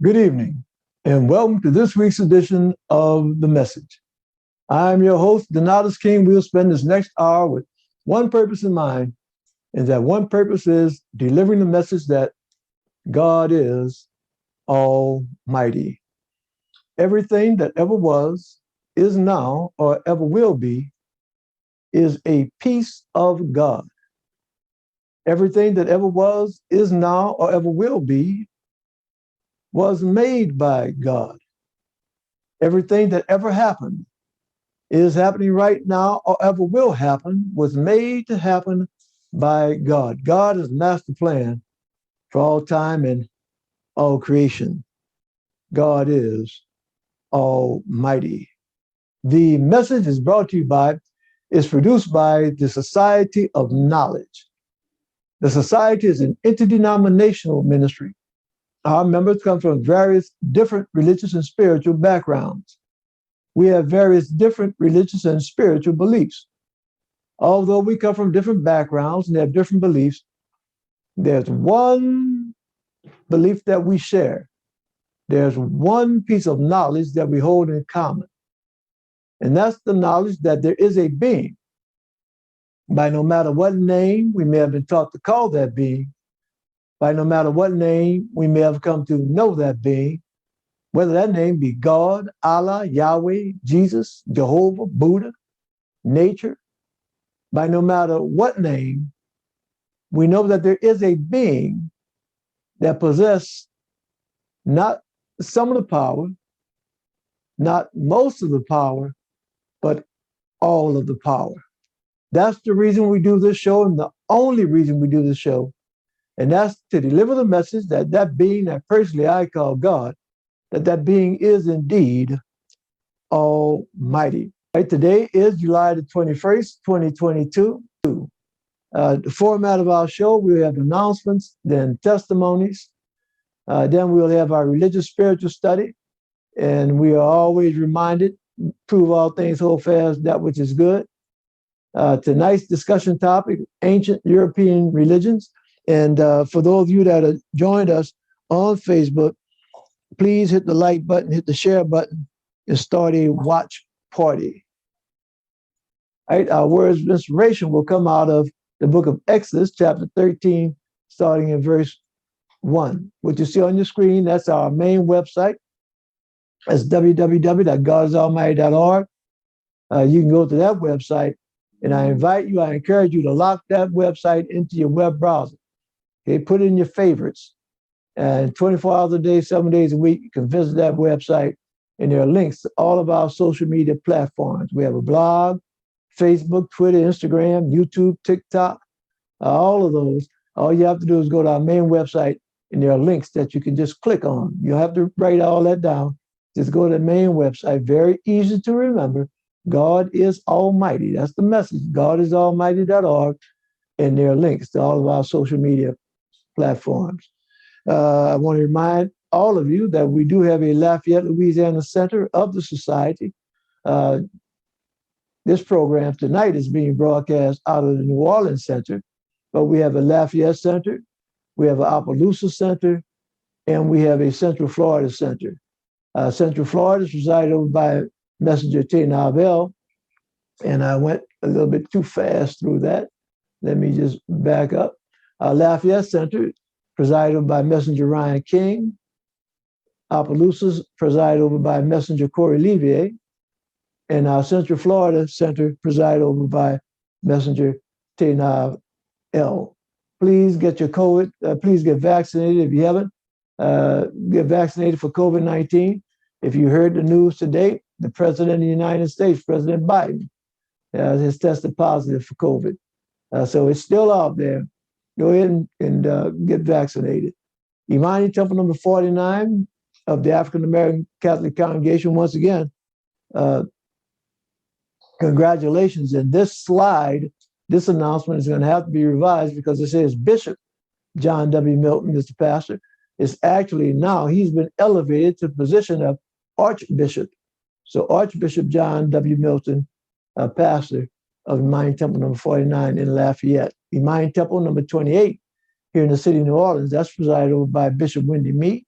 Good evening, and welcome to this week's edition of The Message. I'm your host, Donatus King. We'll spend this next hour with one purpose in mind, and that one purpose is delivering the message that God is Almighty. Everything that ever was, is now, or ever will be, is a piece of God. Everything that ever was, is now, or ever will be, was made by God. Everything that ever happened is happening right now or ever will happen was made to happen by God. God is master plan for all time and all creation. God is Almighty. The message is produced by the Society of Knowledge. The society is an interdenominational ministry. Our members come from various different religious and spiritual backgrounds. We have various different religious and spiritual beliefs. Although we come from different backgrounds and have different beliefs, there's one belief that we share. There's one piece of knowledge that we hold in common. And that's the knowledge that there is a being. By no matter what name we may have been taught to call that being, by no matter what name we may have come to know that being, whether that name be God, Allah, Yahweh, Jesus, Jehovah, Buddha, nature, by no matter what name, we know that there is a being that possesses not some of the power, not most of the power, but all of the power. That's the reason we do this show, and the only reason we do this show. And that's to deliver the message that that being that personally I call God, that being is indeed Almighty. Right, today is July the 21st, 2022. The format of our show, we'll have announcements, then testimonies. Then we'll have our religious spiritual study. And we are always reminded, prove all things, hold fast that which is good. Tonight's discussion topic, ancient European religions. And for those of you that have joined us on Facebook, please hit the like button, hit the share button, and start a watch party. All right, our words of inspiration will come out of the book of Exodus, chapter 13, starting in verse 1. What you see on your screen, that's our main website. That's www.godisalmighty.org. You can go to that website, and I encourage you to lock that website into your web browser. Okay, put it in your favorites. And 24 hours a day, 7 days a week, you can visit that website, and there are links to all of our social media platforms. We have a blog, Facebook, Twitter, Instagram, YouTube, TikTok, all of those. All you have to do is go to our main website, and there are links that you can just click on. You don't have to write all that down. Just go to the main website. Very easy to remember. God is Almighty. That's the message. GodIsAlmighty.org, and there are links to all of our social media platforms. I want to remind all of you that we do have a Lafayette, Louisiana Center of the Society. This program tonight is being broadcast out of the New Orleans Center, but we have a Lafayette Center, we have an Opelousas Center, and we have a Central Florida Center. Central Florida is presided over by Messenger T. Narvell, and I went a little bit too fast through that. Let me just back up. Lafayette Center, presided over by Messenger Ryan King. Opelousas, presided over by Messenger Corey Levier. And our Central Florida Center, presided over by Messenger Tenav L. Please get your COVID. Please get vaccinated if you haven't. Get vaccinated for COVID-19. If you heard the news today, the President of the United States, President Biden, has tested positive for COVID. So it's still out there. Go ahead and get vaccinated. Imani Temple number 49 of the African American Catholic Congregation, once again, congratulations. And this slide, this announcement is going to have to be revised because it says Bishop John W. Milton is the pastor. It's actually now he's been elevated to the position of Archbishop. So Archbishop John W. Milton, pastor of Imani Temple number 49 in Lafayette. Imani Temple number 28 here in the city of New Orleans, that's presided over by Bishop Wendy Mead.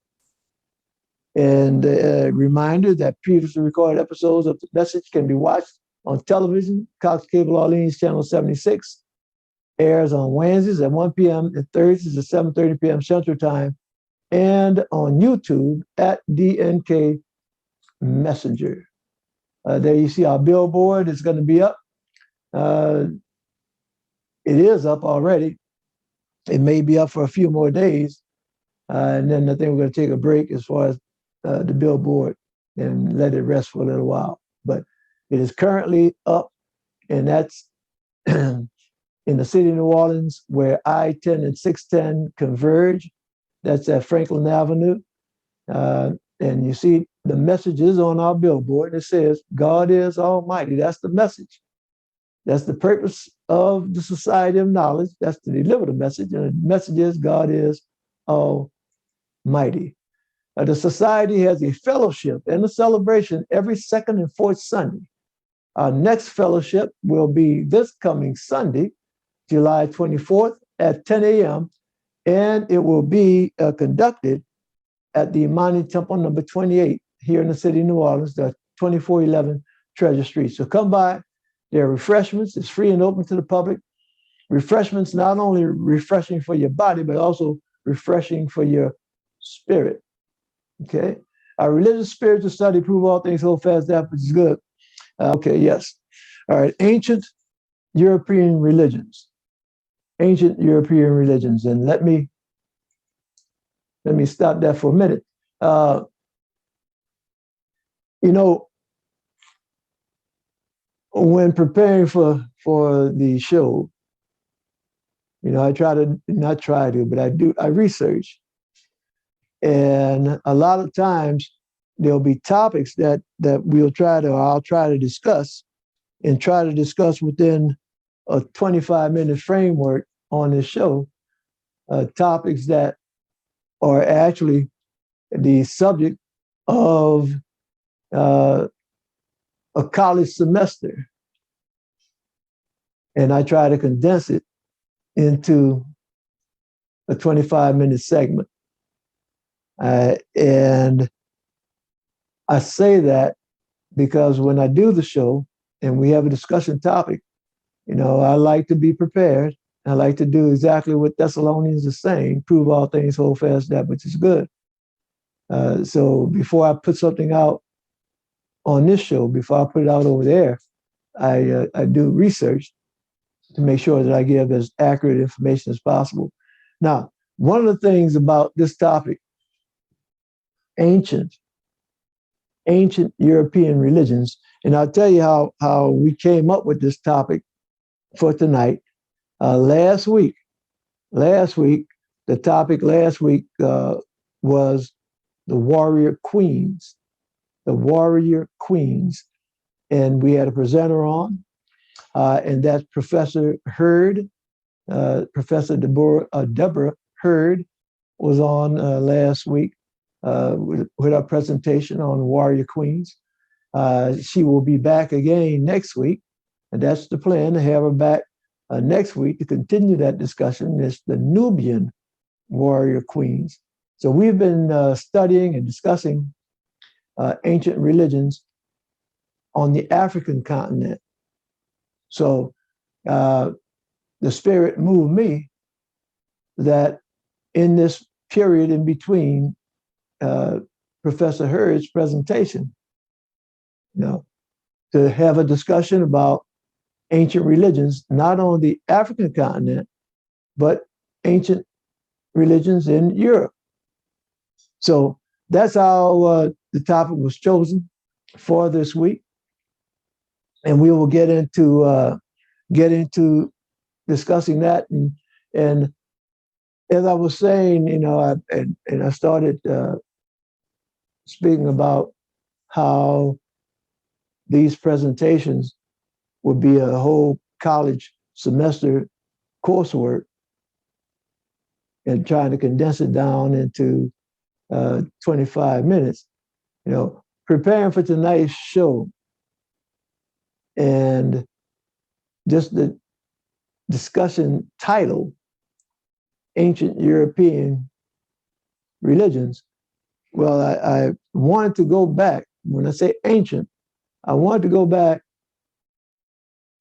And a reminder that previously recorded episodes of the message can be watched on television. Cox Cable Orleans Channel 76 airs on Wednesdays at 1 p.m. and Thursdays at 7:30 p.m. Central Time, and on YouTube at DNK Messenger. There you see our billboard is going to be up. It is up already. It may be up for a few more days. And then I think we're going to take a break as far as the billboard and let it rest for a little while. But it is currently up, and that's in the city of New Orleans where I-10 and 610 converge. That's at Franklin Avenue. And you see the message is on our billboard. It says, God is Almighty. That's the message. That's the purpose of the Society of Knowledge. That's to deliver the message. And the message is God is Almighty. The Society has a fellowship and a celebration every second and fourth Sunday. Our next fellowship will be this coming Sunday, July 24th at 10 a.m., and it will be conducted at the Imani Temple number 28 here in the city of New Orleans, the 2411 Treasure Street. So come by. There are refreshments. It's free and open to the public. Refreshments not only refreshing for your body, but also refreshing for your spirit. Okay? Our religious spiritual study, prove all things, hold fast that which is good. Okay, yes. All right, ancient European religions. Ancient European religions. And let me stop that for a minute. When preparing for the show, I research. And a lot of times there'll be topics that I'll try to discuss within a 25-minute framework on this show, topics that are actually the subject of a college semester. And I try to condense it into a 25-minute segment. And I say that because when I do the show and we have a discussion topic, I like to be prepared. I like to do exactly what Thessalonians is saying, prove all things, hold fast that which is good. So before I put something out on this show, before I put it out over there, I do research to make sure that I give as accurate information as possible. Now, one of the things about this topic, ancient European religions, and I'll tell you how we came up with this topic for tonight. Last week, the topic was the warrior queens. And we had a presenter on, and that's Professor Hurd. Professor Deborah Hurd was on last week with our presentation on warrior queens. She will be back again next week, and that's the plan, to have her back next week to continue that discussion. It's the Nubian warrior queens. So we've been studying and discussing ancient religions on the African continent. So the Spirit moved me that in this period in between Professor Hurd's presentation, to have a discussion about ancient religions, not on the African continent, but ancient religions in Europe. So that's how the topic was chosen for this week. And we will get into discussing that. And as I was saying, I started speaking about how these presentations would be a whole college semester coursework, and trying to condense it down into 25 minutes. Preparing for tonight's show and just the discussion title, Ancient European Religions, Well, I wanted to go back. When I say ancient, I wanted to go back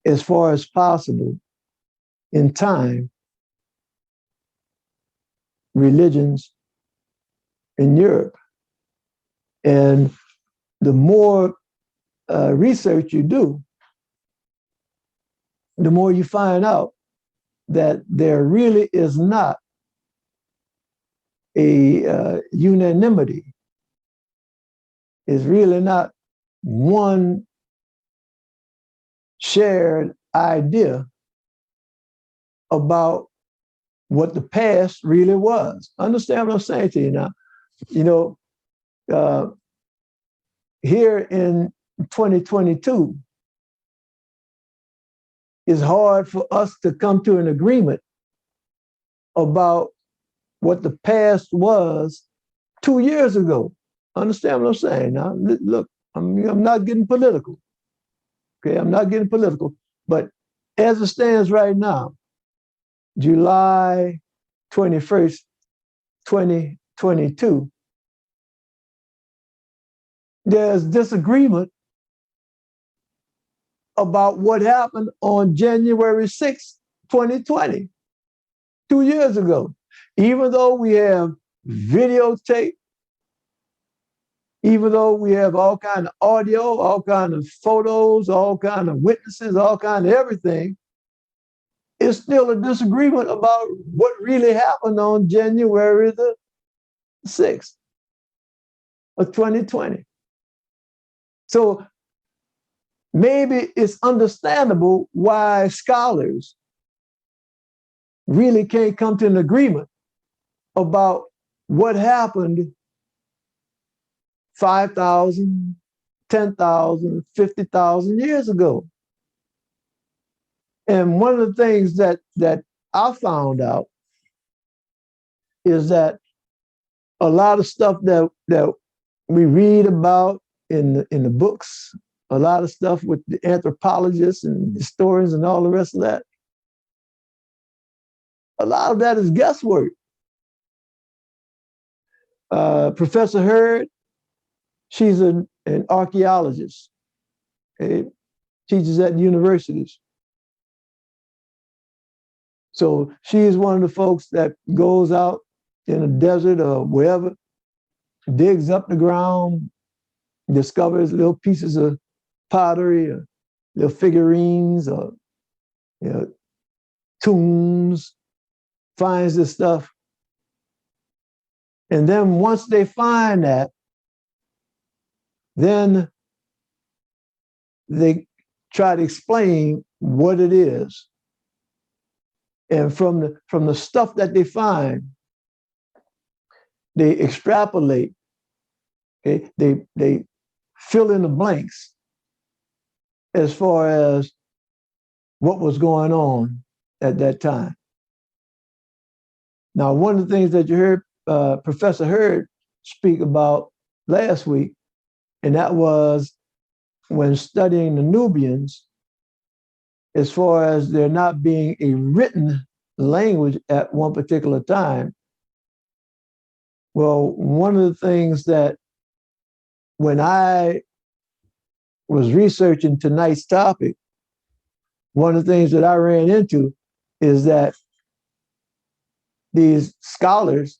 as far as possible in time, religions in Europe. And the more research you do, the more you find out that there really is not a unanimity. It's really not one shared idea about what the past really was. Understand what I'm saying to you now? You know, here in 2022, it's hard for us to come to an agreement about what the past was 2 years ago. Understand what I'm saying? Now, look, I'm not getting political. Okay, I'm not getting political. But as it stands right now, July 21st, 2022, there's disagreement about what happened on January 6th, 2020, 2 years ago. Even though we have videotape, even though we have all kind of audio, all kind of photos, all kind of witnesses, all kind of everything, it's still a disagreement about what really happened on January the 6th of 2020. So maybe it's understandable why scholars really can't come to an agreement about what happened 5,000, 10,000, 50,000 years ago. And one of the things that I found out is that a lot of stuff that we read about in the books, a lot of stuff with the anthropologists and historians and all the rest of that, a lot of that is guesswork. Professor Hurd, she's an archaeologist, okay? Teaches at universities. So she is one of the folks that goes out in the desert or wherever, digs up the ground, discovers little pieces of pottery or little figurines or tombs, finds this stuff. And then once they find that, then they try to explain what it is. And from the stuff that they find, they extrapolate, okay? They fill in the blanks as far as what was going on at that time. Now, one of the things that you heard Professor Hurd speak about last week, and that was when studying the Nubians, as far as there not being a written language at one particular time. Well, one of the things that when I was researching tonight's topic, one of the things that I ran into is that these scholars,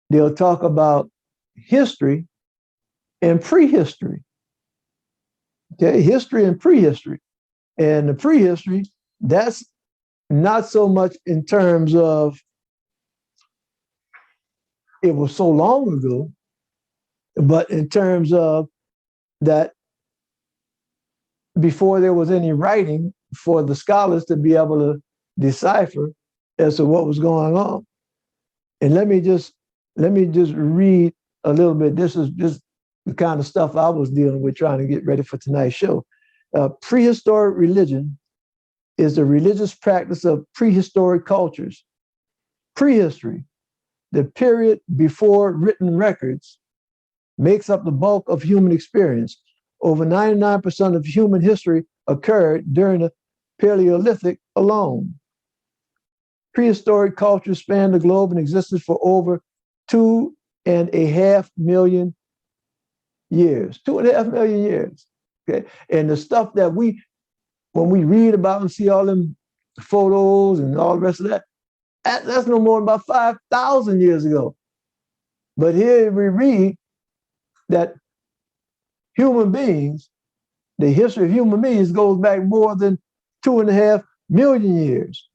they'll talk about history and prehistory. Okay, history and prehistory. And the prehistory, that's not so much in terms of it was so long ago, but in terms of that before there was any writing for the scholars to be able to decipher as to what was going on. And let me just read a little bit. This is just the kind of stuff I was dealing with trying to get ready for tonight's show. Prehistoric religion is the religious practice of prehistoric cultures. Prehistory, the period before written records, makes up the bulk of human experience. Over 99% of human history occurred during the Paleolithic alone. Prehistoric cultures spanned the globe and existed for over 2.5 million years, 2.5 million years. Okay. And the stuff that when we read about and see all them photos and all the rest of that, that's no more than about 5,000 years ago. But here we read that human beings, the history of human beings goes back more than 2.5 million years.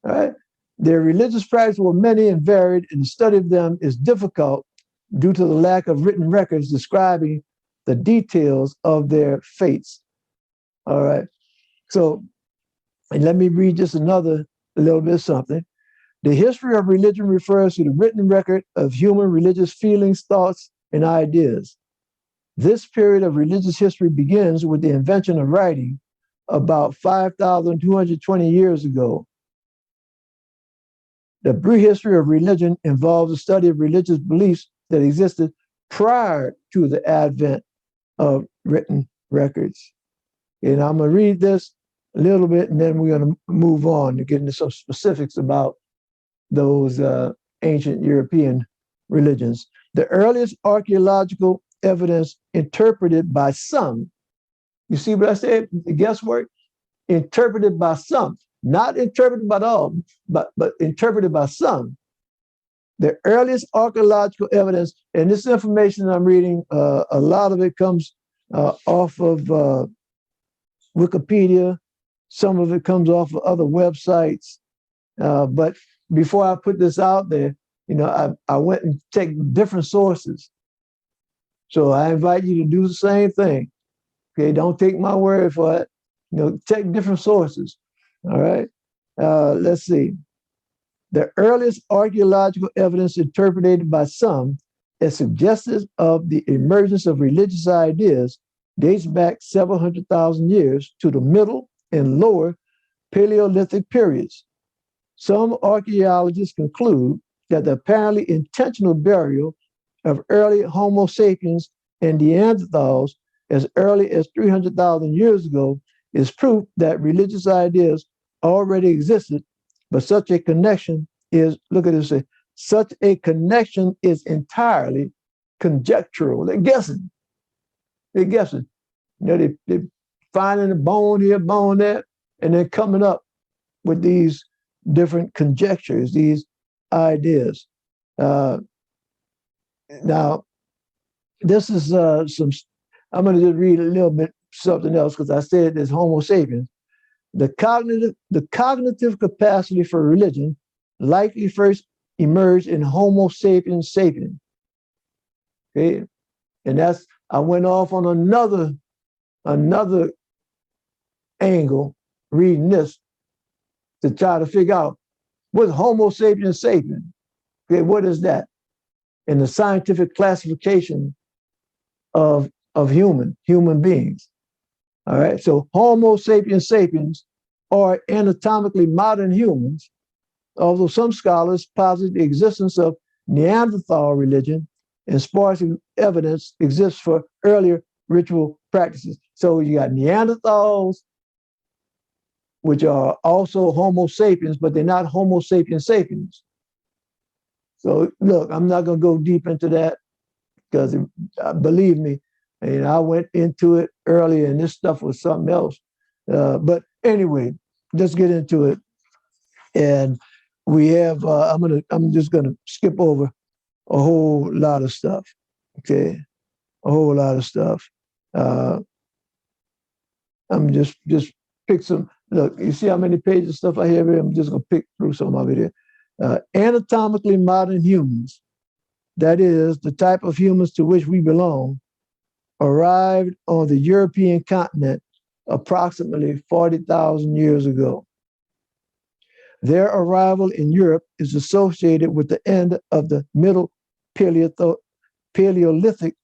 All right? Their religious practices were many and varied, and the study of them is difficult due to the lack of written records describing the details of their faiths. All right. So, and let me read just another little bit of something. The history of religion refers to the written record of human religious feelings, thoughts, and ideas. This period of religious history begins with the invention of writing about 5,220 years ago. The prehistory of religion involves the study of religious beliefs that existed prior to the advent of written records. And I'm going to read this a little bit, and then we're going to move on to get into some specifics about those ancient European religions. The earliest archaeological evidence interpreted by some, you see what I said, the guesswork? Interpreted by some, not interpreted by all, but interpreted by some. The earliest archaeological evidence, and this information I'm reading, a lot of it comes off of Wikipedia. Some of it comes off of other websites. But before I put this out there, I went and checked different sources. So I invite you to do the same thing. Okay, don't take my word for it. Check different sources. All right. Let's see. The earliest archaeological evidence interpreted by some as suggestive of the emergence of religious ideas dates back several 100,000 years to the Middle and Lower Paleolithic periods. Some archaeologists conclude that the apparently intentional burial of early Homo sapiens and Neanderthals as early as 300,000 years ago is proof that religious ideas already existed, but such a connection is, look at this, such a connection is entirely conjectural. They're guessing. They're guessing. They're finding a bone here, bone there, and then coming up with these different conjectures, these ideas. Now, this is I'm going to just read a little bit something else because I said there's Homo sapiens. The cognitive capacity for religion likely first emerged in Homo sapiens sapien. Okay, and I went off on another angle reading this to try to figure out what's Homo sapiens sapien. Okay, what is that? In the scientific classification of human beings. All right, so Homo sapiens sapiens are anatomically modern humans, although some scholars posit the existence of Neanderthal religion and sparse evidence exists for earlier ritual practices. So you got Neanderthals, which are also Homo sapiens, but they're not Homo sapiens sapiens. So look, I'm not going to go deep into that because believe me, I went into it earlier and this stuff was something else. But anyway, let's get into it. And we have, I'm just going to skip over a whole lot of stuff. Okay. A whole lot of stuff. I'm just pick some, look, you see how many pages of stuff I have here? I'm just going to pick through some of it here. Anatomically modern humans, that is the type of humans to which we belong, arrived on the European continent approximately 40,000 years ago. Their arrival in Europe is associated with the end of the Middle Paleolithic,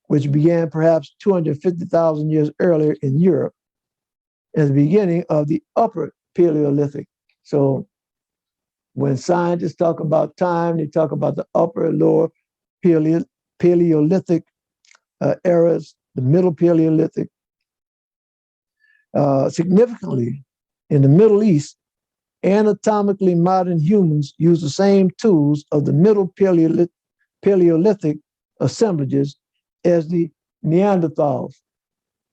which began perhaps 250,000 years earlier in Europe, and the beginning of the Upper Paleolithic. So when scientists talk about time, they talk about the Upper and Lower Paleolithic eras, the Middle Paleolithic. Significantly, in the Middle East, anatomically modern humans use the same tools of the Middle Paleolithic assemblages as the Neanderthals.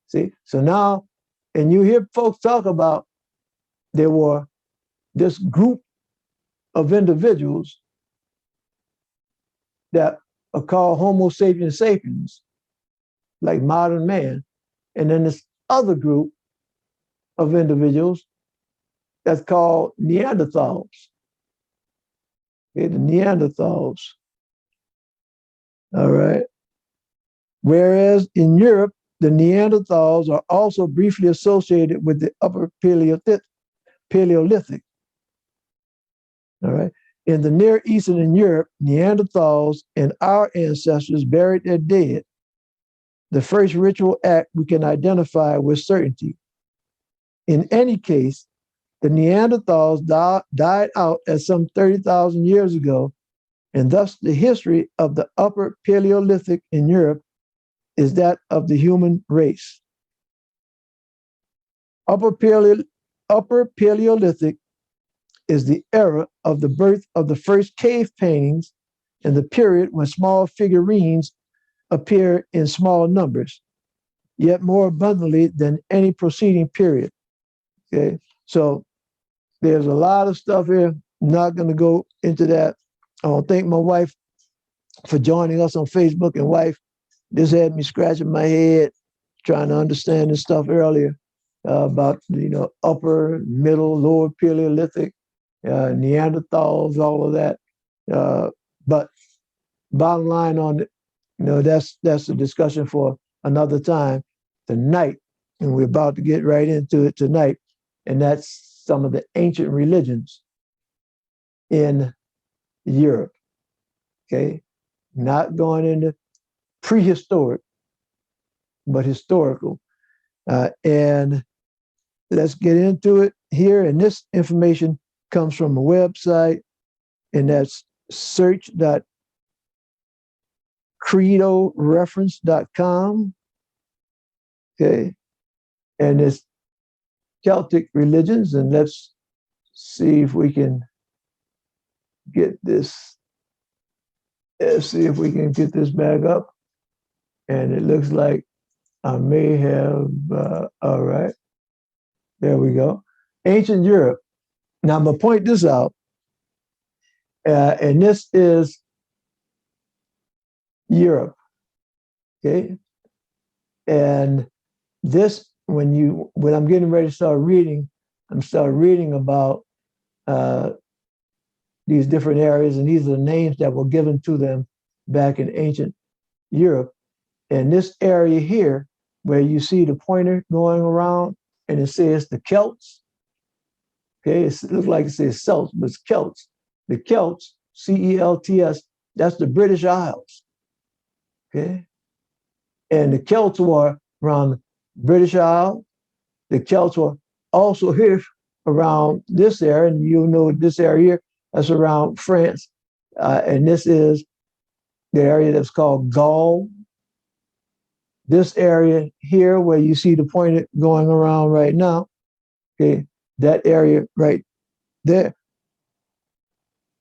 See, so now, and you hear folks talk about there were this group of individuals that are called Homo sapiens sapiens, like modern man, and then this other group of individuals that's called Neanderthals. Okay, the Neanderthals. All right. Whereas in Europe, the Neanderthals are also briefly associated with the Upper Paleolithic. All right. In the Near East and in Europe, Neanderthals and our ancestors buried their dead, the first ritual act we can identify with certainty. In any case, the Neanderthals died out at some 30,000 years ago, and thus the history of the Upper Paleolithic in Europe is that of the human race. Upper Paleolithic is the era of the birth of the first cave paintings and the period when small figurines appear in small numbers, yet more abundantly than any preceding period. Okay, so there's a lot of stuff here. I'm not going to go into that. I want to thank my wife for joining us on Facebook. And wife, this had me scratching my head trying to understand this stuff earlier about upper, middle, lower Paleolithic, Neanderthals, all of that. But bottom line on it, that's a discussion for another time. Tonight, and we're about to get right into it tonight, and that's some of the ancient religions in Europe. Okay, not going into prehistoric, but historical. And let's get into it here. And this information comes from a website, and that's search.credoreference.com. Okay, and it's Celtic religions, and let's see if we can get this. Let's see if we can get this back up. And it looks like I may have, all right, there we go. Ancient Europe. Now I'm gonna point this out, and this is Europe, okay? And this, when I'm getting ready to start reading, I'm reading about these different areas, and these are the names that were given to them back in ancient Europe. And this area here, where you see the pointer going around, and it says the Celts. Okay, it looks like it says Celts, but it's Celts. The Celts, C-E-L-T-S, that's the British Isles. Okay, and the Celts were around the British Isles. The Celts were also here around this area, and you'll know this area here, that's around France. And this is the area that's called Gaul. This area here, where you see the pointer going around right now, okay, that area right there.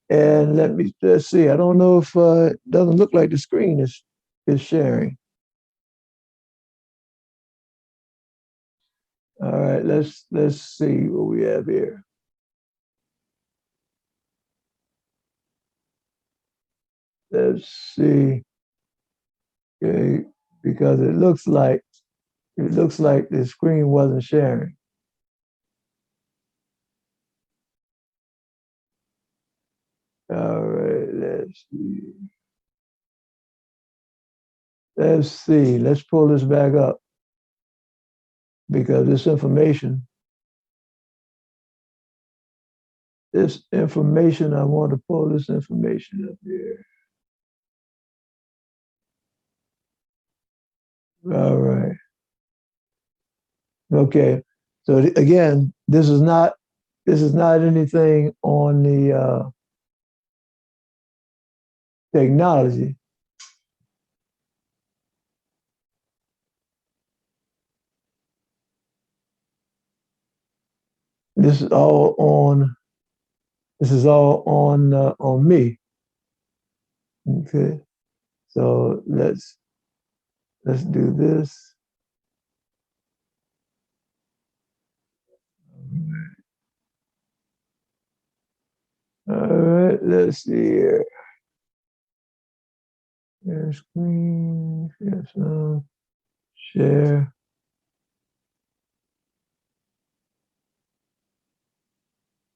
And let's see. I don't know if it doesn't look like the screen is sharing. All right, let's see what we have here. Let's see. Okay, because it looks like the screen wasn't sharing. All right, let's see. Let's pull this back up, because this information, I want to pull this information up here. All right. Okay. So again, this is not anything on the technology. This is all on on me. Okay. So let's Let's do this. All right, let's see here. Share screen. Yes, share.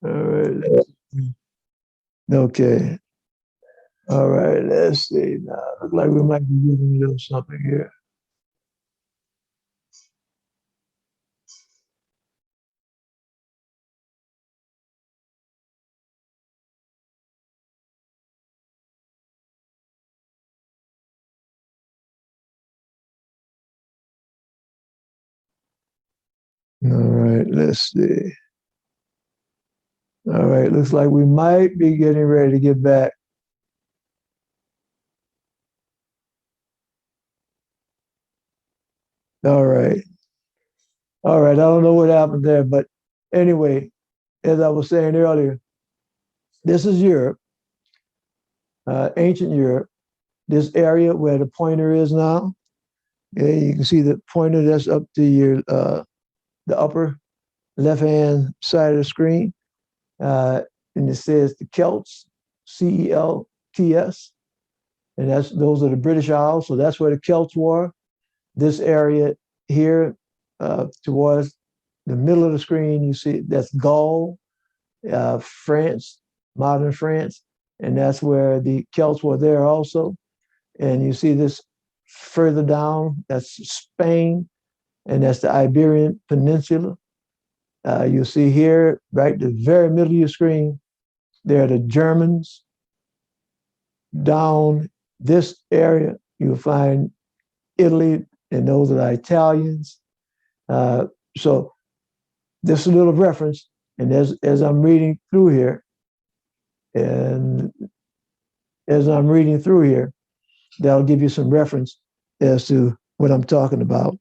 All right. Okay. All right. Let's see. Now, look like we might be using a little something here. All right. Let's see. All right. Looks like we might be getting ready to get back. All right. All right. I don't know what happened there, but anyway, as I was saying earlier, this is Europe, ancient Europe. This area where the pointer is now. Yeah, you can see the pointer that's up to your the upper left-hand side of the screen, and it says the Celts, Celts, and those are the British Isles. So that's where the Celts were. This area here, towards the middle of the screen, you see that's Gaul, France, modern France, and that's where the Celts were there also. And you see this further down, that's Spain, and that's the Iberian Peninsula. You see here, right at the very middle of your screen, there are the Germans. Down this area, you'll find Italy, and those are the Italians. So this is a little reference, and as I'm reading through here, and as I'm reading through here, that'll give you some reference as to what I'm talking about.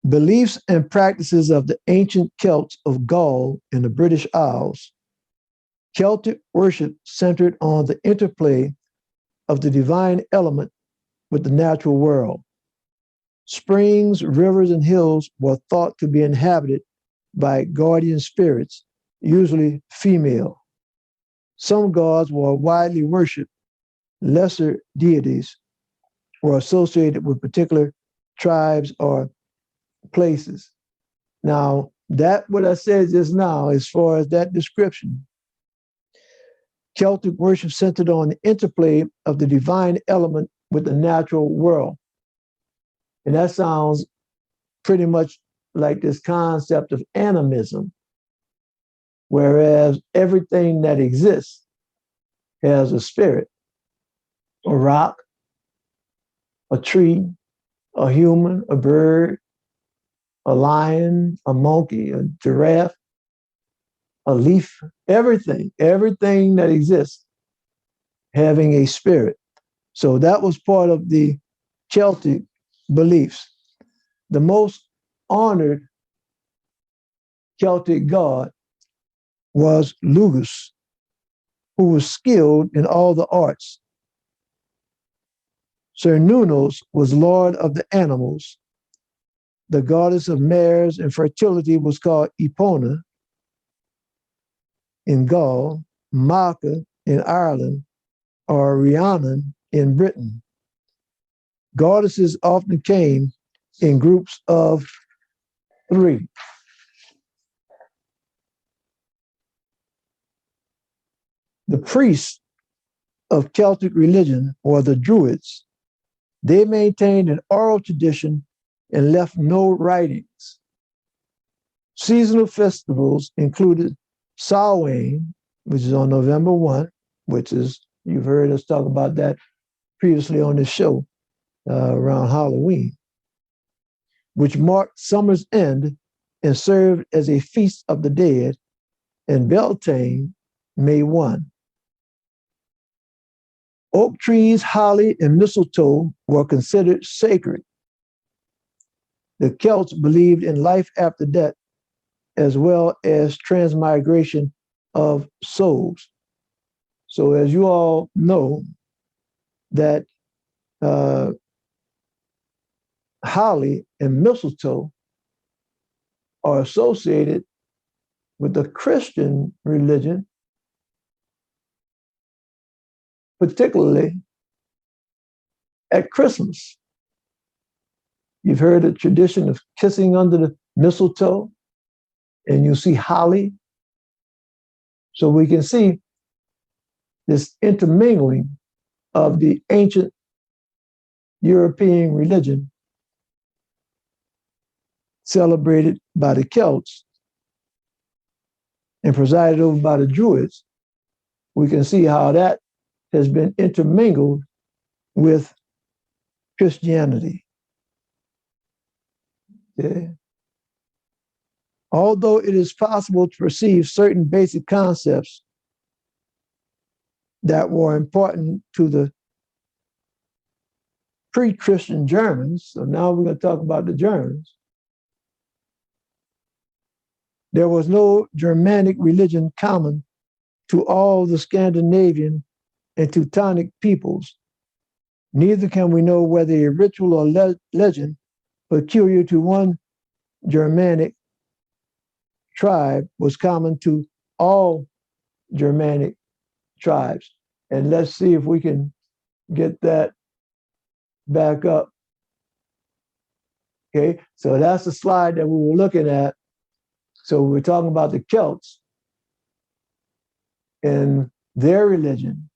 Beliefs and practices of the ancient Celts of Gaul and the British Isles. Celtic worship centered on the interplay of the divine element with the natural world. Springs, rivers, and hills were thought to be inhabited by guardian spirits, usually female. Some gods were widely worshipped. Lesser deities were associated with particular tribes or places. Now, that what I said just now, as far as that description, Celtic worship centered on the interplay of the divine element with the natural world. And that sounds pretty much like this concept of animism, whereas everything that exists has a spirit, a rock, a tree, a human, a bird, a lion, a monkey, a giraffe, a leaf, everything that exists having a spirit. So that was part of the Celtic beliefs. The most honored Celtic god was Lugus, who was skilled in all the arts. Cernunnos was lord of the animals. The goddess of mares and fertility was called Epona in Gaul, Malka in Ireland, or Rhiannon in Britain. Goddesses often came in groups of 3. The priests of Celtic religion were the Druids. They maintained an oral tradition and left no writings. Seasonal festivals included Samhain, which is on November 1, which is, you've heard us talk about that previously on this show, around Halloween, which marked summer's end and served as a feast of the dead, and Beltane, May 1. Oak trees, holly, and mistletoe were considered sacred. The Celts believed in life after death, as well as transmigration of souls. So as you all know, that uh, holly and mistletoe are associated with the Christian religion, particularly at Christmas. You've heard the tradition of kissing under the mistletoe, and you see holly. So we can see this intermingling of the ancient European religion celebrated by the Celts and presided over by the Druids. We can see how that has been intermingled with Christianity. Okay. Although it is possible to perceive certain basic concepts that were important to the pre-Christian Germans, so now we're going to talk about the Germans, there was no Germanic religion common to all the Scandinavian and Teutonic peoples. Neither can we know whether a ritual or legend peculiar to one Germanic tribe was common to all Germanic tribes. And let's see if we can get that back up. Okay, so that's the slide that we were looking at. So we're talking about the Celts and their religion.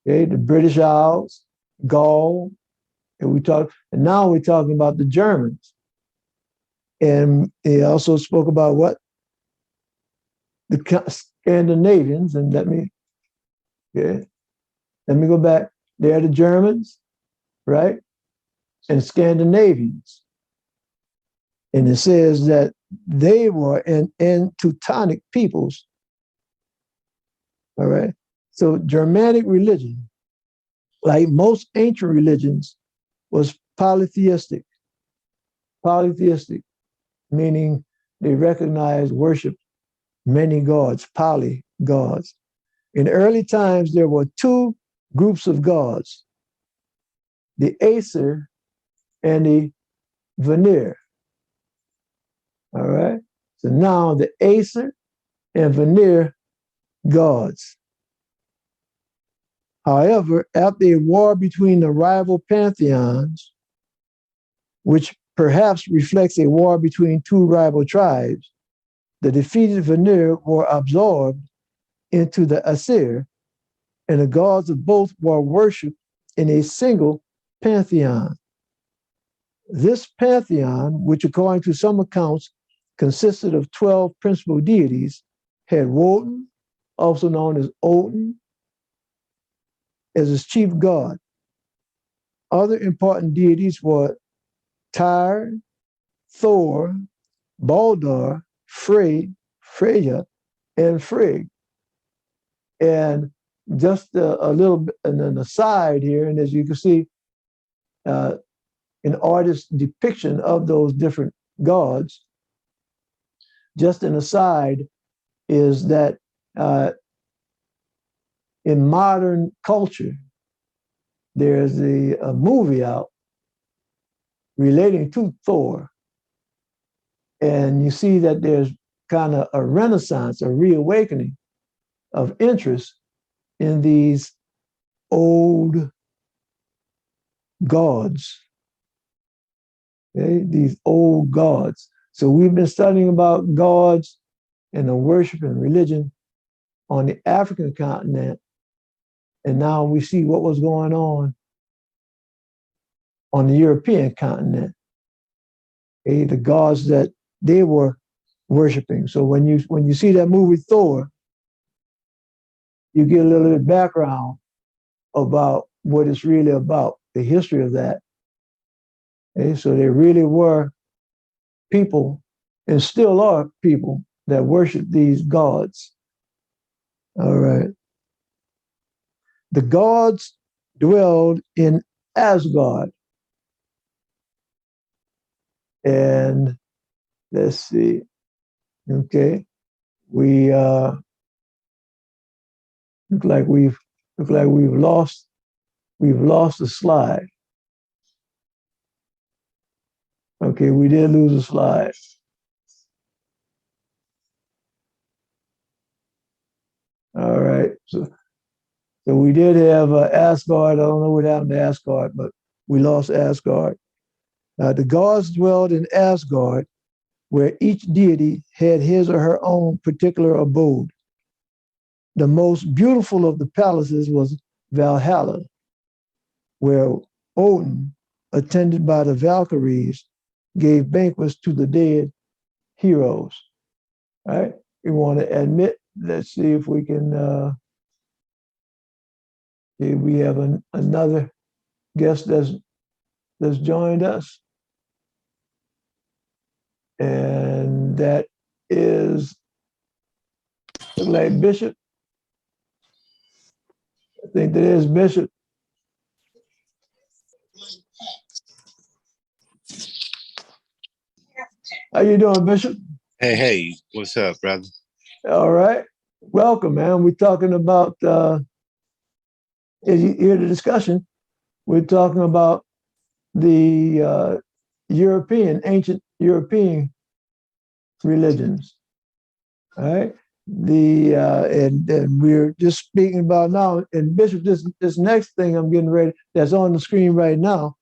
Okay, the British Isles, Gaul, and now we're talking about the Germans. And he also spoke about what? The Scandinavians, and let me go back. They're the Germans, right? And Scandinavians. And it says that they were in Teutonic peoples. All right. So Germanic religion, like most ancient religions, was polytheistic. Polytheistic, meaning they recognized, worshiped many gods, poly gods. In early times, there were two groups of gods, the Aesir and the Vanir. All right. So now the Aesir and Vanir gods. However, after a war between the rival pantheons, which perhaps reflects a war between two rival tribes, the defeated Vanir were absorbed into the Aesir, and the gods of both were worshipped in a single pantheon. This pantheon, which according to some accounts consisted of 12 principal deities, had Woden, also known as Odin, as its chief god. Other important deities were Tyr, Thor, Baldur, Freya, and Frigg. And just a little bit, and an aside here, and as you can see, an artist's depiction of those different gods, just an aside, is that in modern culture, there's a movie out relating to Thor. And you see that there's kind of a renaissance, a reawakening of interest in these old gods. Okay? These old gods. So we've been studying about gods and the worship and religion on the African continent. And now we see what was going on the European continent. Okay? The gods that they were worshiping. So when you see that movie Thor, you get a little bit of background about what it's really about, the history of that. Okay? So there really were people, and still are people, that worship these gods. All right. The gods dwelled in Asgard. And let's see. Okay. We look like we've lost we've lost a slide. Okay, we did lose a slide. All right. So we did have Asgard. I don't know what happened to Asgard, but we lost Asgard. The gods dwelled in Asgard, where each deity had his or her own particular abode. The most beautiful of the palaces was Valhalla, where Odin, attended by the Valkyries, gave banquets to the dead heroes. All right. We want to admit, let's see if we can, we have another guest that's joined us. And that is like Bishop. I think that is Bishop. How you doing, Bishop? Hey, what's up, brother? All right. Welcome, man. We're talking about, as you hear the discussion, we're talking about the ancient European religions. All right. And we're just speaking about now, and Bishop, this next thing I'm getting ready, that's on the screen right now,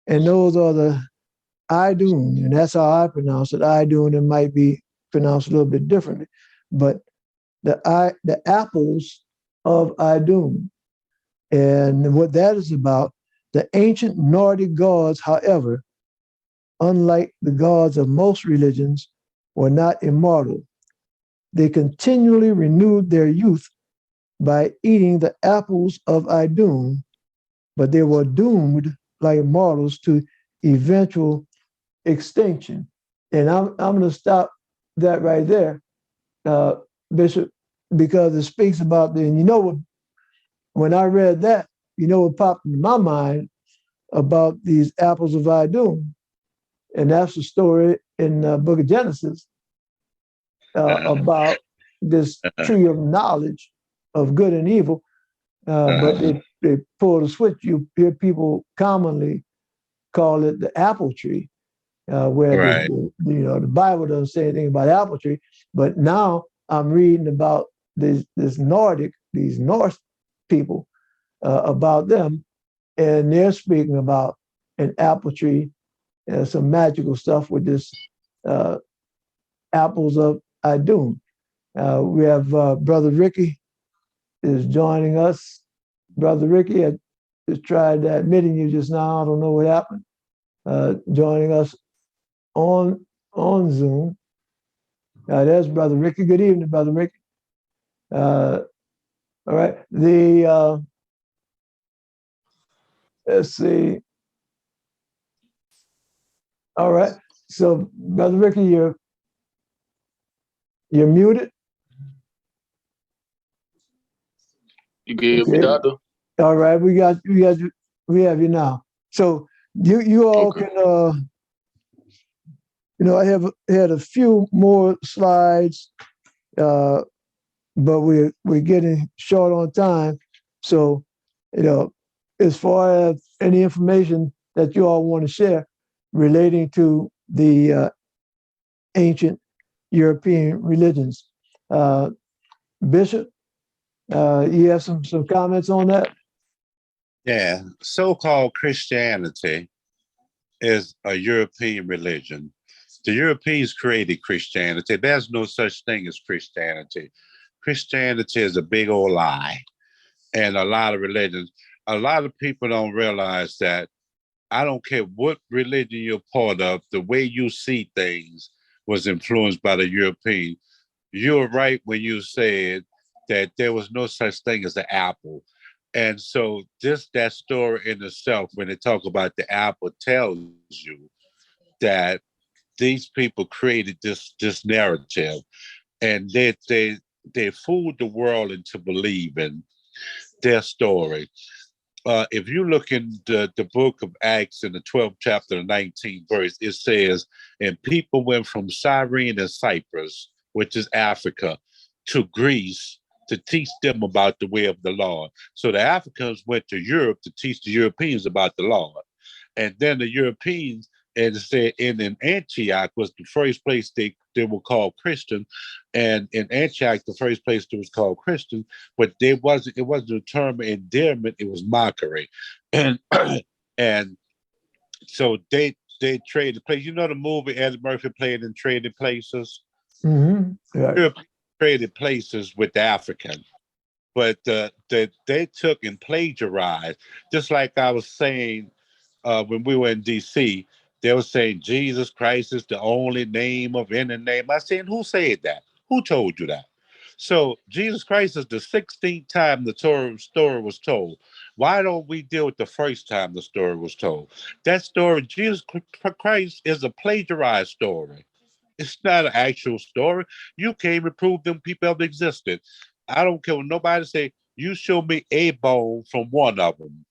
and those are the Idun, and that's how I pronounce it. Idun, it might be pronounced a little bit differently, but the apples of Idun, and what that is about. The ancient Nordic gods, however, unlike the gods of most religions, were not immortal. They continually renewed their youth by eating the apples of Idun, but they were doomed, like mortals, to eventual extinction. And I'm going to stop that right there, Bishop, because it speaks about and you know what, when I read that, you know what popped in my mind about these apples of Idun, and that's the story in the book of Genesis about this tree of knowledge of good and evil. But they pull the switch. You hear people commonly call it the apple tree, where Right. the Bible doesn't say anything about apple tree. But now I'm reading about these Norse people, about them, and they're speaking about an apple tree, some magical stuff with this apples of Idun. We have Brother Ricky is joining us. Brother Ricky, I just tried admitting you just now. I don't know what happened. Joining us on Zoom. There's Brother Ricky. Good evening, Brother Ricky. All right. Let's see. All right. So, Brother Ricky, you're muted. You can hear me, Doctor? All right, we have you now. So you all Okay. can I have had a few more slides, but we're getting short on time. So, as far as any information that you all want to share relating to the ancient European religions, Bishop, you have some comments on that? Yeah, so-called Christianity is a European religion. The Europeans created Christianity. There's no such thing as Christianity. Christianity is a big old lie. And a lot of religions, a lot of people don't realize that I don't care what religion you're part of, the way you see things was influenced by the European. You're right when you said that there was no such thing as the apple. And so just that story in itself, when they talk about the apple, tells you that these people created this narrative, and they fooled the world into believing their story. If you look in the book of Acts in the 12th chapter, the 19th verse, it says, and people went from Cyrene and Cyprus, which is Africa, to Greece, to teach them about the way of the Lord. So the Africans went to Europe to teach the Europeans about the Lord. And then the Europeans, as I said, in Antioch was the first place they were called Christian. And in Antioch, the first place that was called Christian, but it wasn't a term of endearment, it was mockery. And and so they traded places. You know the movie Eddie Murphy played in Trading Places? Mm-hmm. Yeah. Europe traded places with the African. But they took and plagiarized, just like I was saying when we were in D.C., they were saying Jesus Christ is the only name of any name. I said, who said that? Who told you that? So Jesus Christ is the 16th time the story was told. Why don't we deal with the first time the story was told? That story, Jesus Christ, is a plagiarized story. It's not an actual story. You can't even prove them people have existed. I don't care what nobody say. You show me a bone from one of them.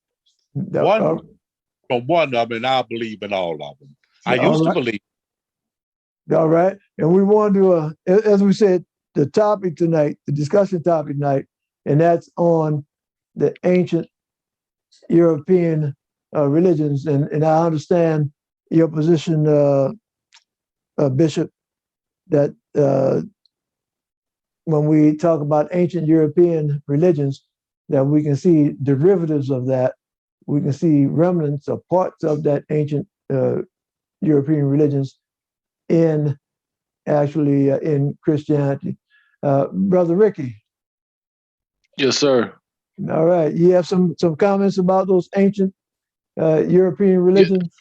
From one of them, and I'll believe in all of them. I used to believe. All right. And we want to, as we said, the topic tonight, the discussion topic tonight, and that's on the ancient European religions. And I understand your position, Bishop, that when we talk about ancient European religions, that we can see derivatives of that. We can see remnants or parts of that ancient European religions in Christianity. Brother Ricky. Yes, sir. All right. You have some comments about those ancient European religions?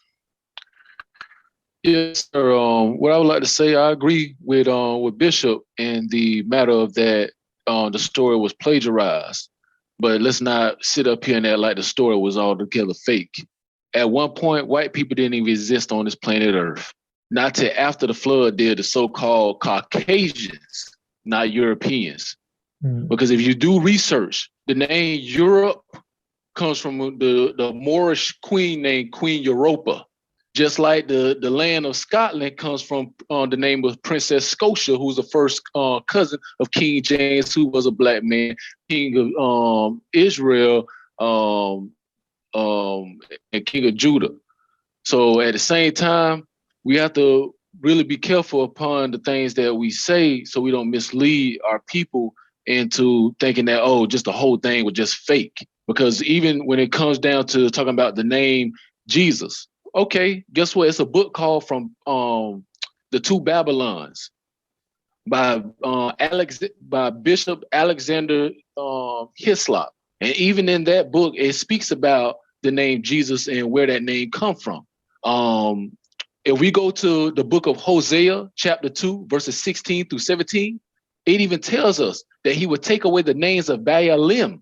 Yes, sir. What I would like to say, I agree with Bishop in the matter of that the story was plagiarized. But let's not sit up here and act like the story was altogether fake. At one point, white people didn't even exist on this planet Earth. Not till after the flood did the so-called Caucasians, not Europeans. Mm. Because if you do research, the name Europe comes from the Moorish queen named Queen Europa. Just like the land of Scotland comes from the name of Princess Scotia, who's the first cousin of King James, who was a black man, king of Israel, and king of Judah. So at the same time, we have to really be careful upon the things that we say so we don't mislead our people into thinking that, just the whole thing was just fake. Because even when it comes down to talking about the name Jesus, okay, guess what? It's a book called From the Two Babylons by Bishop Alexander Hislop. And even in that book, it speaks about the name Jesus and where that name come from. If we go to the book of Hosea, chapter 2, verses 16 through 17, it even tells us that he would take away the names of Baalim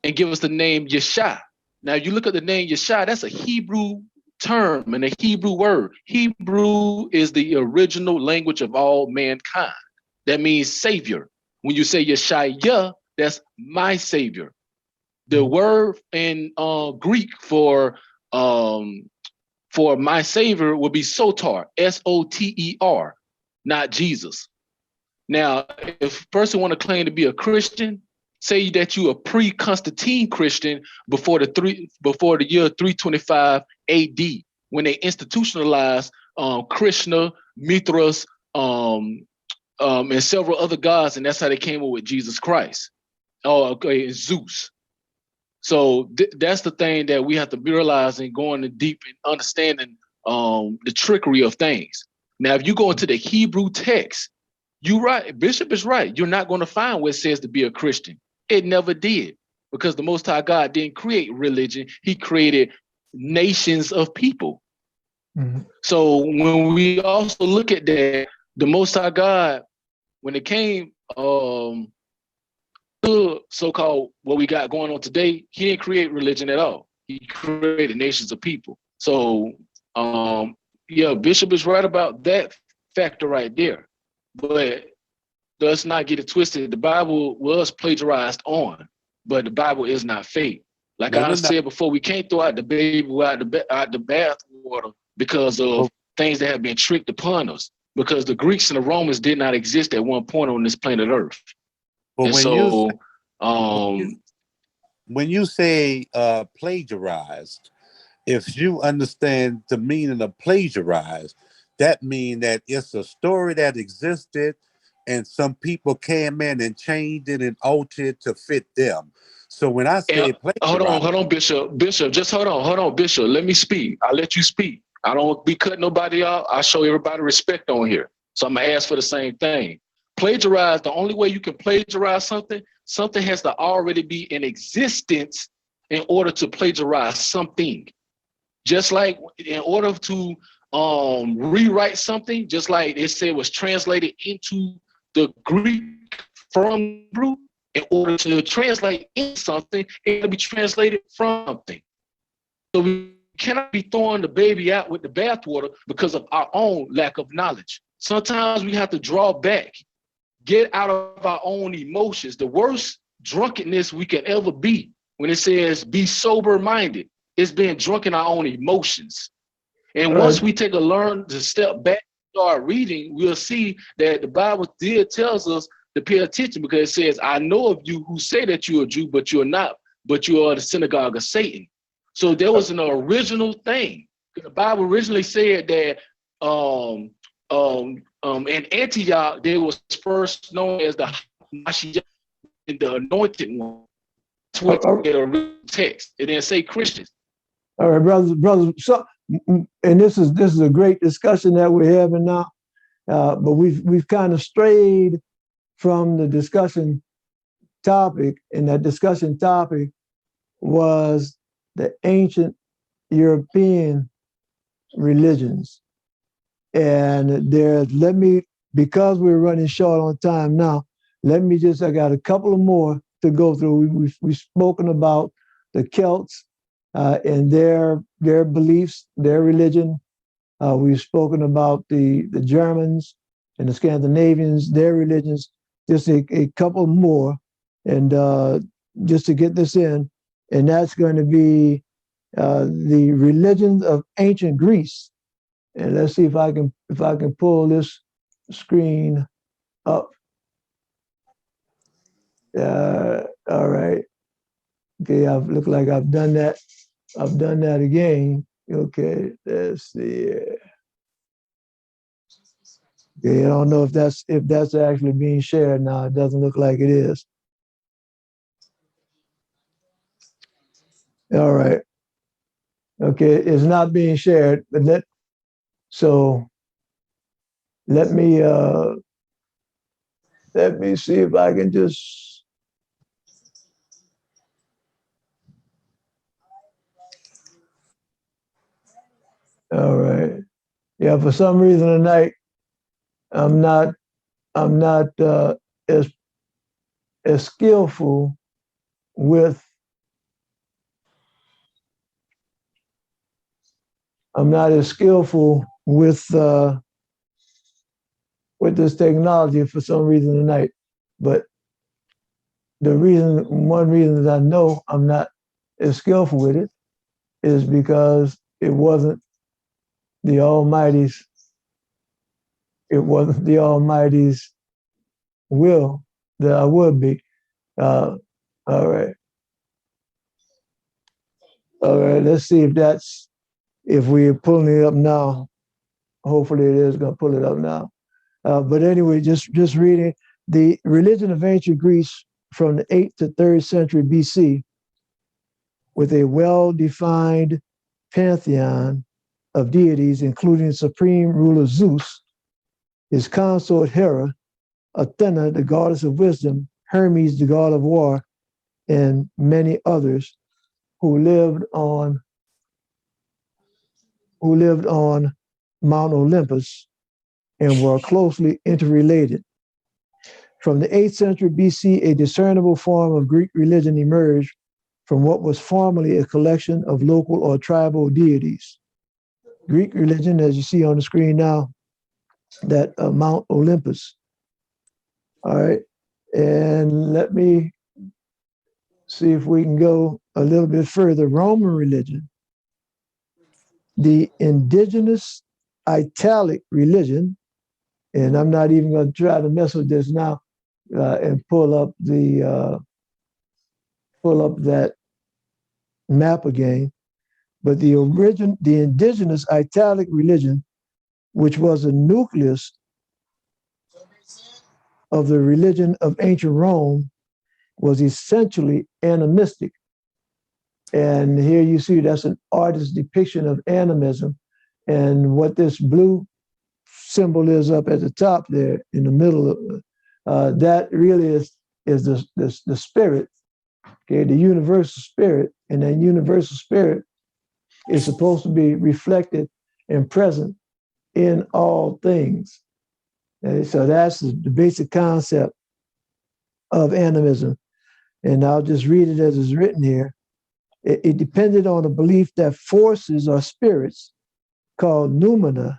and give us the name Yeshua. Now, you look at the name Yeshua, that's a Hebrew term and a Hebrew word. Hebrew is the original language of all mankind. That means savior. When you say Yeshua, that's my savior. The word in Greek for my savior would be soter, S-O-T-E-R, not Jesus. Now, if a person want to claim to be a Christian, say that you a pre-Constantine Christian before the year 325 AD, when they institutionalized Krishna, Mithras, and several other gods, and that's how they came up with Jesus Christ. And Zeus. So that's the thing that we have to realize and going in deep and understanding the trickery of things. Now, if you go into the Hebrew text, you're right. Bishop is right. You're not going to find where it says to be a Christian. It never did, because the Most High God didn't create religion. He created nations of people. Mm-hmm. So when we also look at that, the Most High God, when it came to so-called what we got going on today, he didn't create religion at all. He created nations of people. So Bishop is right about that factor right there. But let's not get it twisted. The Bible was plagiarized on, but the Bible is not fake. Like I said before, we can't throw out the baby out the bath water because of things that have been tricked upon us. Because the Greeks and the Romans did not exist at one point on this planet Earth. But And when you so, when you, when you say plagiarized, if you understand the meaning of plagiarized, that means that it's a story that existed and some people came in and changed it and altered it to fit them. So when I and say plagiarized, hold on, Bishop. Bishop, just hold on, Bishop. Let me speak. I'll let you speak. I don't be cutting nobody off. I show everybody respect on here. So I'm gonna ask for the same thing. Plagiarize, the only way you can plagiarize something, something has to already be in existence in order to plagiarize something. Just like in order to rewrite something, just like it said was translated into the Greek from Hebrew, in order to translate in something, it can be translated from something. So we cannot be throwing the baby out with the bathwater because of our own lack of knowledge. Sometimes we have to draw back, get out of our own emotions. The worst drunkenness we can ever be, when it says be sober minded, it's being drunk in our own emotions. And once we take a learn to step back, start reading, we'll see that the Bible still tells us to pay attention, because it says, I know of you who say that you're a Jew, but you're not, but you are the synagogue of Satan. So there was an original thing. The Bible originally said that in Antioch, they was first known as the Mashiach, the anointed one. That's what the original text. It didn't say Christians. All right, brothers. So, and this is a great discussion that we're having now, but we've kind of strayed from the discussion topic, and that discussion topic was the ancient European religions. And because we're running short on time now, I got a couple of more to go through. We've spoken about the Celts and their beliefs, their religion. We've spoken about the Germans and the Scandinavians, their religions. Just a couple more, and just to get this in, and that's going to be the religions of ancient Greece. And let's see if I can pull this screen up. All right. Okay, look like I've done that. I've done that again. Okay, let's see. Okay, I don't know if that's actually being shared now. It doesn't look like it is. All right. Okay, it's not being shared, but let me see if I can just. All right. Yeah, for some reason tonight I'm not as skillful with with this technology for some reason tonight. But one reason that I know I'm not as skillful with it is because it wasn't the Almighty's will that I would be. All right. Let's see if we're pulling it up now. Hopefully it is going to pull it up now. But anyway, just reading the religion of ancient Greece from the 8th to 3rd century BC, with a well-defined pantheon of deities, including supreme ruler Zeus, his consort Hera, Athena, the goddess of wisdom, Hermes, the god of war, and many others who lived on Mount Olympus and were closely interrelated. From the 8th century BC, a discernible form of Greek religion emerged from what was formerly a collection of local or tribal deities. Greek religion, as you see on the screen now, that Mount Olympus. All right, and let me see if we can go a little bit further. Roman religion, the indigenous Italic religion, and I'm not even going to try to mess with this now. and pull up that map again. But the indigenous Italic religion, which was the nucleus of the religion of ancient Rome, was essentially animistic. And here you see that's an artist's depiction of animism. And what this blue symbol is up at the top there in the middle, that really is the spirit, okay, the universal spirit. And that universal spirit is supposed to be reflected and present in all things. And so that's the basic concept of animism. And I'll just read it as it's written here. It depended on the belief that forces or spirits called noumena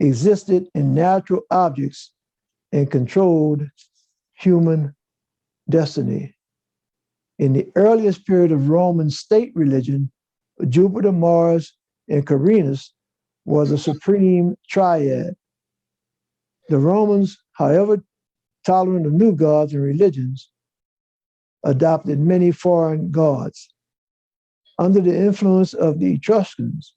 existed in natural objects and controlled human destiny. In the earliest period of Roman state religion, Jupiter, Mars, and Quirinus was a supreme triad. The Romans, however tolerant of new gods and religions, adopted many foreign gods. Under the influence of the Etruscans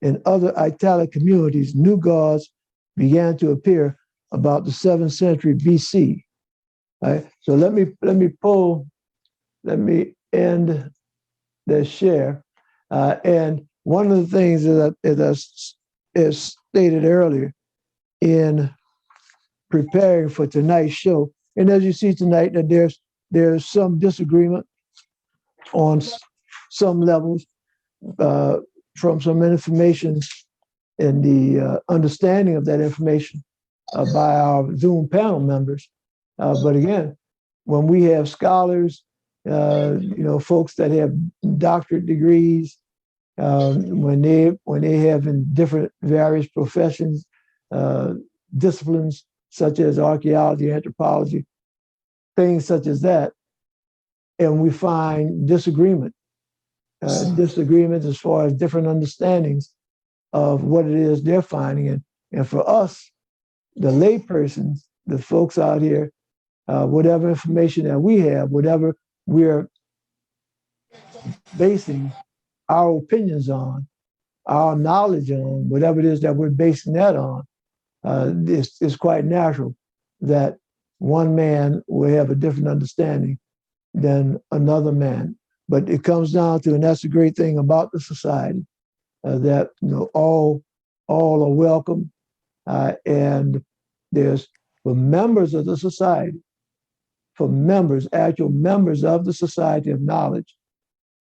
and other Italic communities, new gods began to appear about the 7th century BC. Right? So let me end the share. And one of the things that as stated earlier in preparing for tonight's show, and as you see tonight, that there's some disagreement on some levels from some information and the understanding of that information by our Zoom panel members. But again, when we have scholars, folks that have doctorate degrees, when they have in different various professions, disciplines such as archaeology, anthropology, things such as that, and we find disagreements as far as different understandings of what it is they're finding. And for us, the laypersons, the folks out here, whatever information that we have, whatever we're basing our opinions on, our knowledge on, whatever it is that we're basing that on, it's quite natural that one man will have a different understanding than another man. But it comes down to, and that's the great thing about the society, that all are welcome, and there's for members of the society, actual members of the society of knowledge,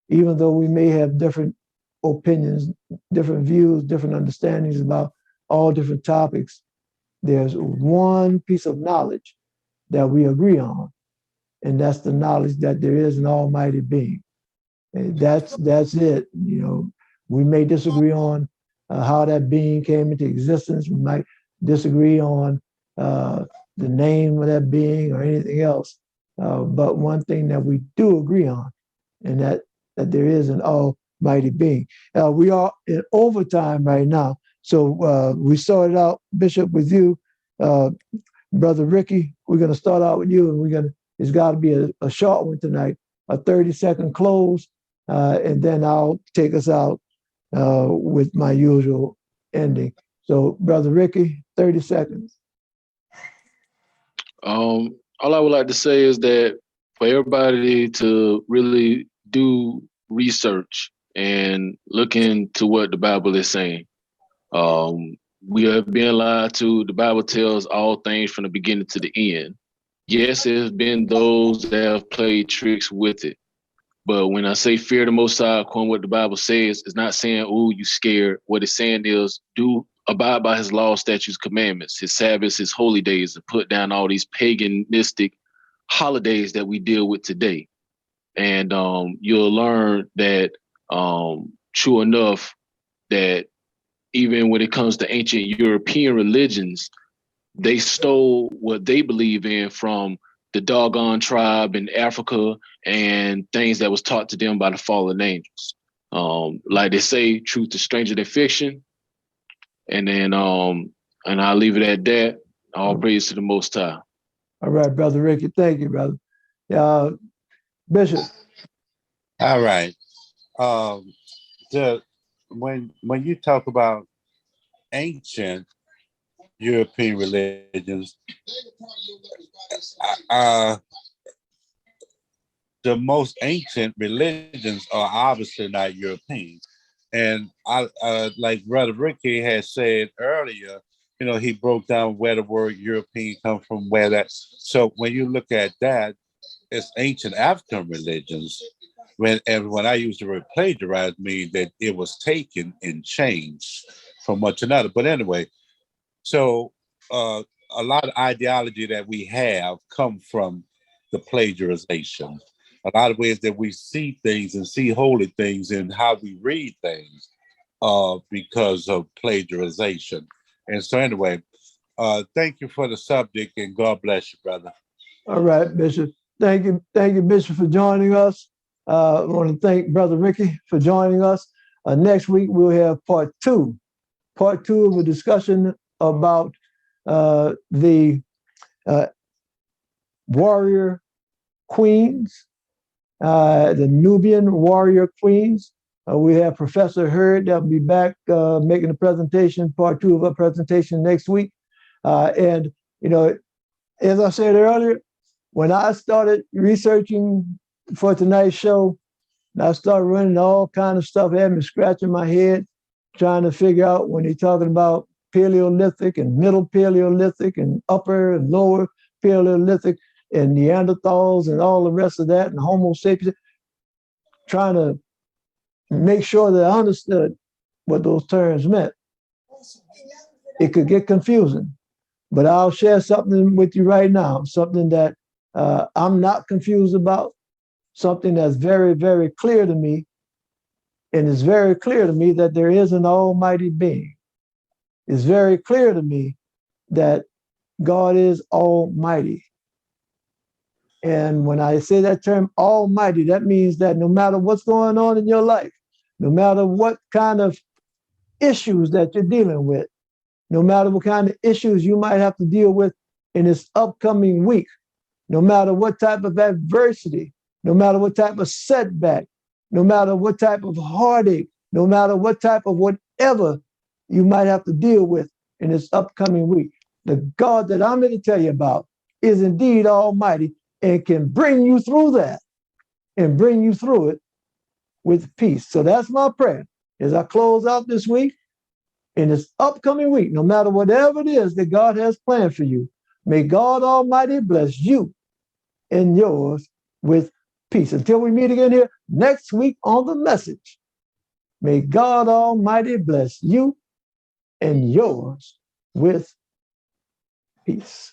even though we may have different opinions, different views, different understandings about all different topics, there's one piece of knowledge that we agree on, and that's the knowledge that there is an almighty being. And that's it. We may disagree on how that being came into existence. We might disagree on the name of that being or anything else. But one thing that we do agree on, and that there is an almighty being. We are in overtime right now. So we started out, Bishop, with you, Brother Ricky. We're going to start out with you, and it's got to be a short one tonight, a 30-second close, and then I'll take us out with my usual ending. So, Brother Ricky, 30 seconds. All I would like to say is that for everybody to really do research and look into what the Bible is saying. We have been lied to. The Bible tells all things from the beginning to the end. Yes, there's been those that have played tricks with it. But when I say fear the Most High, according to what the Bible says, it's not saying, oh, you scared. What it's saying is abide by his law, statutes, commandments, his Sabbaths, his holy days, and put down all these paganistic holidays that we deal with today. And you'll learn that true enough that even when it comes to ancient European religions, they stole what they believe in from the Dogon tribe in Africa and things that was taught to them by the fallen angels. Like they say, truth is stranger than fiction. And then, and I'll leave it at that. All praise to the Most High. All right, Brother Ricky. Thank you, brother. Bishop. All right. The when you talk about ancient European religions, uh, the most ancient religions are obviously not European. And I like Brother Ricky has said earlier, he broke down where the word European comes from, where that. So when you look at that, it's ancient African religions. When I use the word plagiarize, mean that it was taken and changed from one to another. But anyway, so a lot of ideology that we have come from the plagiarization. A lot of ways that we see things and see holy things and how we read things because of plagiarization. And so anyway, thank you for the subject and God bless you, brother. All right, Bishop. Thank you, Bishop, for joining us. I want to thank Brother Ricky for joining us. Next week, we'll have part two of a discussion about the warrior queens, the Nubian warrior queens. We have Professor Hurd that will be back making a presentation, part two of our presentation next week. And, as I said earlier, when I started researching for tonight's show, I started running all kind of stuff, had me scratching my head, trying to figure out when they're talking about Paleolithic and Middle Paleolithic and Upper and Lower Paleolithic and Neanderthals and all the rest of that and Homo sapiens, trying to make sure that I understood what those terms meant. It could get confusing, but I'll share something with you right now, something that I'm not confused about, something that's very, very clear to me. And it's very clear to me that there is an almighty being. It's very clear to me that God is almighty. And when I say that term almighty, that means that no matter what's going on in your life, no matter what kind of issues that you're dealing with, no matter what kind of issues you might have to deal with in this upcoming week, no matter what type of adversity, no matter what type of setback, no matter what type of heartache, no matter what type of whatever you might have to deal with in this upcoming week, the God that I'm going to tell you about is indeed almighty and can bring you through that and bring you through it with peace. So that's my prayer as I close out this week. In this upcoming week, no matter whatever it is that God has planned for you, may God Almighty bless you and yours with peace. Until we meet again here next week on The Message, may God Almighty bless you and yours with peace.